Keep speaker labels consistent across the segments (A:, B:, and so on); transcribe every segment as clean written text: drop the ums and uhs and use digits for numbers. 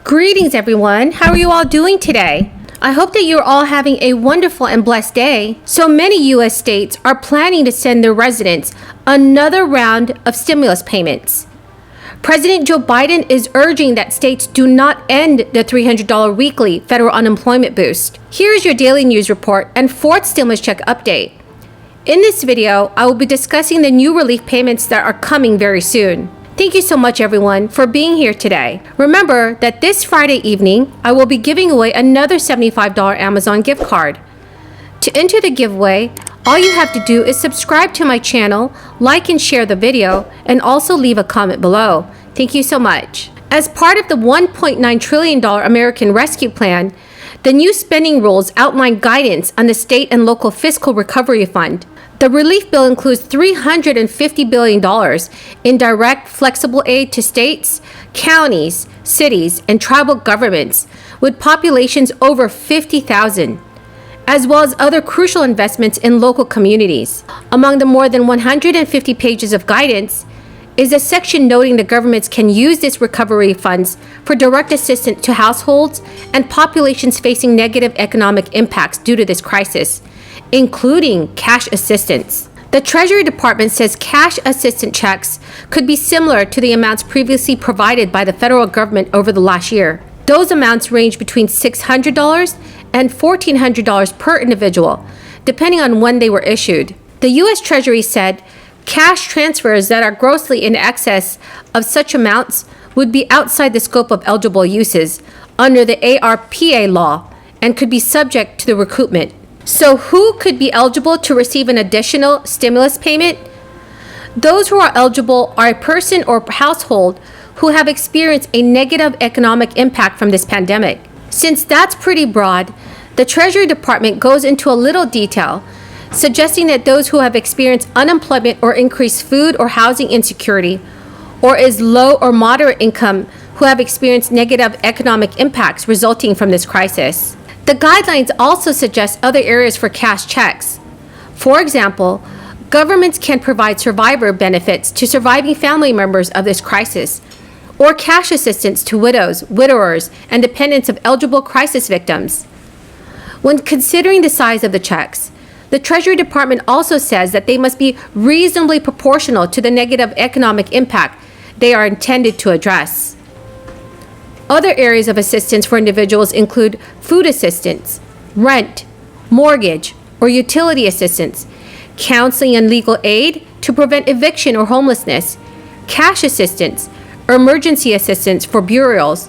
A: Greetings, everyone. How are you all doing today? I hope that you're all having a wonderful and blessed day. So many U.S. states are planning to send their residents another round of stimulus payments. President Joe Biden is urging that states do not end the $300 weekly federal unemployment boost. Here is your daily news report and fourth stimulus check update. In this video, I will be discussing the new relief payments that are coming very soon. Thank you so much, everyone, for being here today. Remember that this Friday evening, I will be giving away another $75 Amazon gift card. To enter the giveaway, all you have to do is subscribe to my channel, like and share the video, and also leave a comment below. Thank you so much. As part of the $1.9 trillion American Rescue Plan, the new spending rules outline guidance on the state and local fiscal recovery fund. The relief bill includes $350 billion in direct flexible aid to states, counties, cities, and tribal governments with populations over 50,000, as well as other crucial investments in local communities. Among the more than 150 pages of guidance is a section noting the governments can use this recovery funds for direct assistance to households and populations facing negative economic impacts due to this crisis, including cash assistance. The Treasury Department says cash assistance checks could be similar to the amounts previously provided by the federal government over the last year. Those amounts range between $600 and $1,400 per individual, depending on when they were issued. The U.S. Treasury said cash transfers that are grossly in excess of such amounts would be outside the scope of eligible uses under the ARPA law and could be subject to the recoupment. So who could be eligible to receive an additional stimulus payment? Those who are eligible are a person or household who have experienced a negative economic impact from this pandemic. Since that's pretty broad, the Treasury Department goes into a little detail, suggesting that those who have experienced unemployment or increased food or housing insecurity, or is low or moderate income who have experienced negative economic impacts resulting from this crisis. The guidelines also suggest other areas for cash checks. For example, governments can provide survivor benefits to surviving family members of this crisis, or cash assistance to widows, widowers, and dependents of eligible crisis victims. When considering the size of the checks, the Treasury Department also says that they must be reasonably proportional to the negative economic impact they are intended to address. Other areas of assistance for individuals include food assistance, rent, mortgage, or utility assistance, counseling and legal aid to prevent eviction or homelessness, cash assistance, or emergency assistance for burials,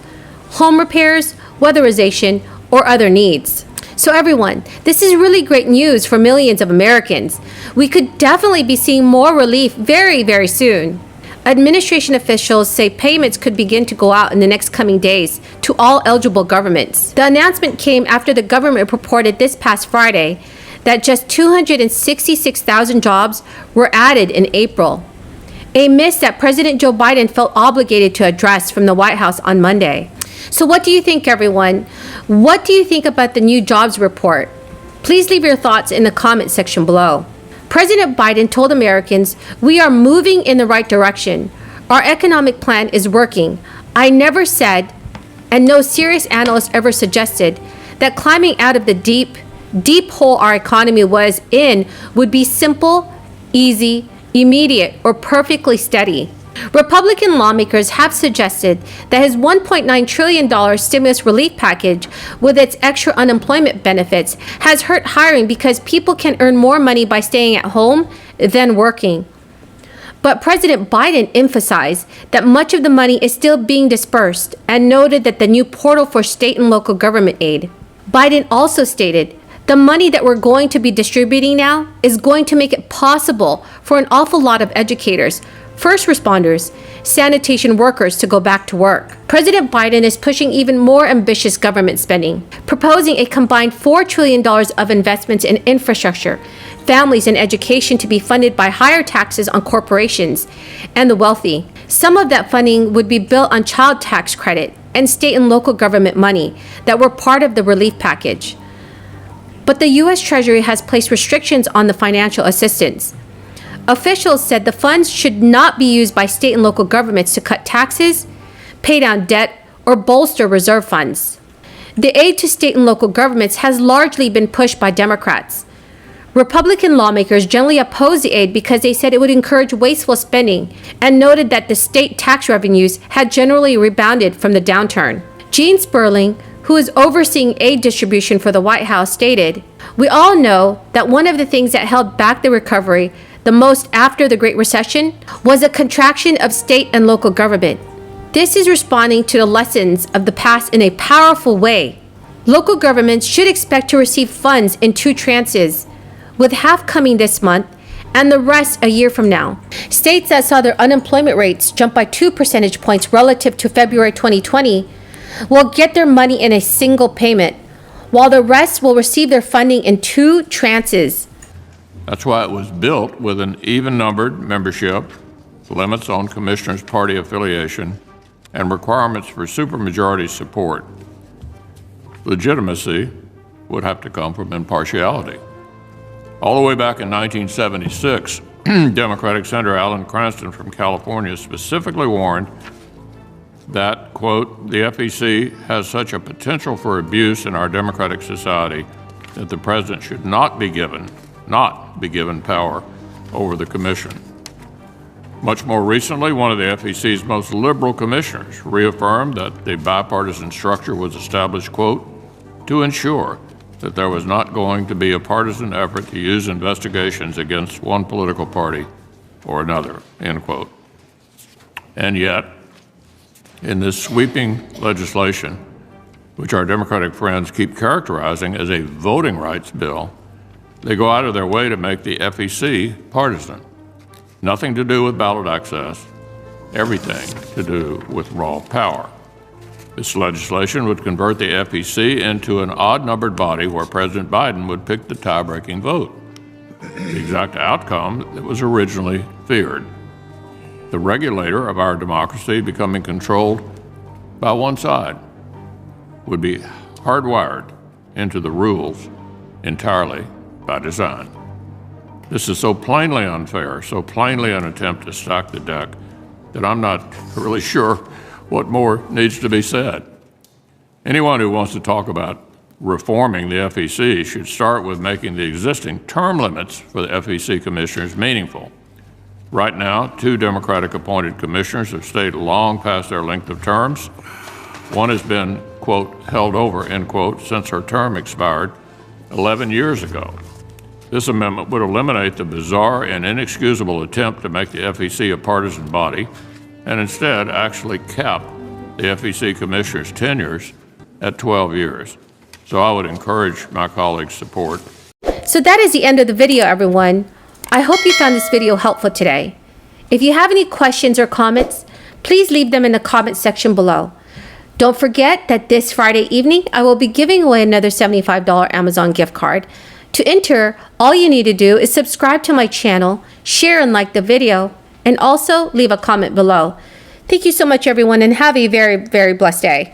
A: home repairs, weatherization, or other needs. So everyone, this is really great news for millions of Americans. We could definitely be seeing more relief very, very soon. Administration officials say payments could begin to go out in the next coming days to all eligible governments. The announcement came after the government reported this past Friday that just 266,000 jobs were added in April, a miss that President Joe Biden felt obligated to address from the White House on Monday. So what do you think, everyone? What do you think about the new jobs report? Please leave your thoughts in the comment section below. President Biden told Americans, "We are moving in the right direction. Our economic plan is working. I never said, and no serious analyst ever suggested, that climbing out of the deep hole our economy was in would be simple, easy, immediate, or perfectly steady." Republican lawmakers have suggested that his $1.9 trillion stimulus relief package, with its extra unemployment benefits, has hurt hiring because people can earn more money by staying at home than working. But President Biden emphasized that much of the money is still being dispersed and noted that the new portal for state and local government aid. Biden also stated, "The money that we're going to be distributing now is going to make it possible for an awful lot of educators, first responders, sanitation workers to go back to work." President Biden is pushing even more ambitious government spending, proposing a combined $4 trillion of investments in infrastructure, families, and education to be funded by higher taxes on corporations and the wealthy. Some of that funding would be built on child tax credit and state and local government money that were part of the relief package. But the U.S. Treasury has placed restrictions on the financial assistance. Officials said the funds should not be used by state and local governments to cut taxes, pay down debt, or bolster reserve funds. The aid to state and local governments has largely been pushed by Democrats. Republican lawmakers generally opposed the aid because they said it would encourage wasteful spending and noted that the state tax revenues had generally rebounded from the downturn. Gene Sperling, who is overseeing aid distribution for the White House, stated, "We all know that one of the things that held back the recovery the most after the Great Recession was a contraction of state and local government. This is responding to the lessons of the past in a powerful way. Local governments should expect to receive funds in 2 tranches, with half coming this month and the rest a year from now. States that saw their unemployment rates jump by 2 percentage points relative to February 2020 will get their money in a single payment, while the rest will receive their funding in 2 tranches."
B: That's why it was built with an even-numbered membership, limits on commissioners' party affiliation, and requirements for supermajority support. Legitimacy would have to come from impartiality. All the way back in 1976, Democratic Senator Alan Cranston from California specifically warned that, quote, "the FEC has such a potential for abuse in our democratic society that the president should not be given power over the commission." Much more recently, one of the FEC's most liberal commissioners reaffirmed that the bipartisan structure was established, quote, "to ensure that there was not going to be a partisan effort to use investigations against one political party or another," end quote. And yet, in this sweeping legislation, which our Democratic friends keep characterizing as a voting rights bill, they go out of their way to make the FEC partisan. Nothing to do with ballot access, everything to do with raw power. This legislation would convert the FEC into an odd-numbered body where President Biden would pick the tie-breaking vote, the exact outcome that was originally feared. The regulator of our democracy becoming controlled by one side would be hardwired into the rules entirely by design. This is so plainly unfair, so plainly an attempt to stack the deck, that I'm not really sure what more needs to be said. Anyone who wants to talk about reforming the FEC should start with making the existing term limits for the FEC commissioners meaningful. Right now, 2 Democratic-appointed commissioners have stayed long past their length of terms. One has been, quote, "held over," end quote, since her term expired 11 years ago. This amendment would eliminate the bizarre and inexcusable attempt to make the FEC a partisan body and instead actually cap the FEC commissioners' tenures at 12 years. So I would encourage my colleagues' support.
A: So that is the end of the video, everyone. I hope you found this video helpful today. If you have any questions or comments, please leave them in the comment section below. Don't forget that this Friday evening, I will be giving away another $75 Amazon gift card. To enter, all you need to do is subscribe to my channel, share and like the video, and also leave a comment below. Thank you so much, everyone, and have a very, very blessed day.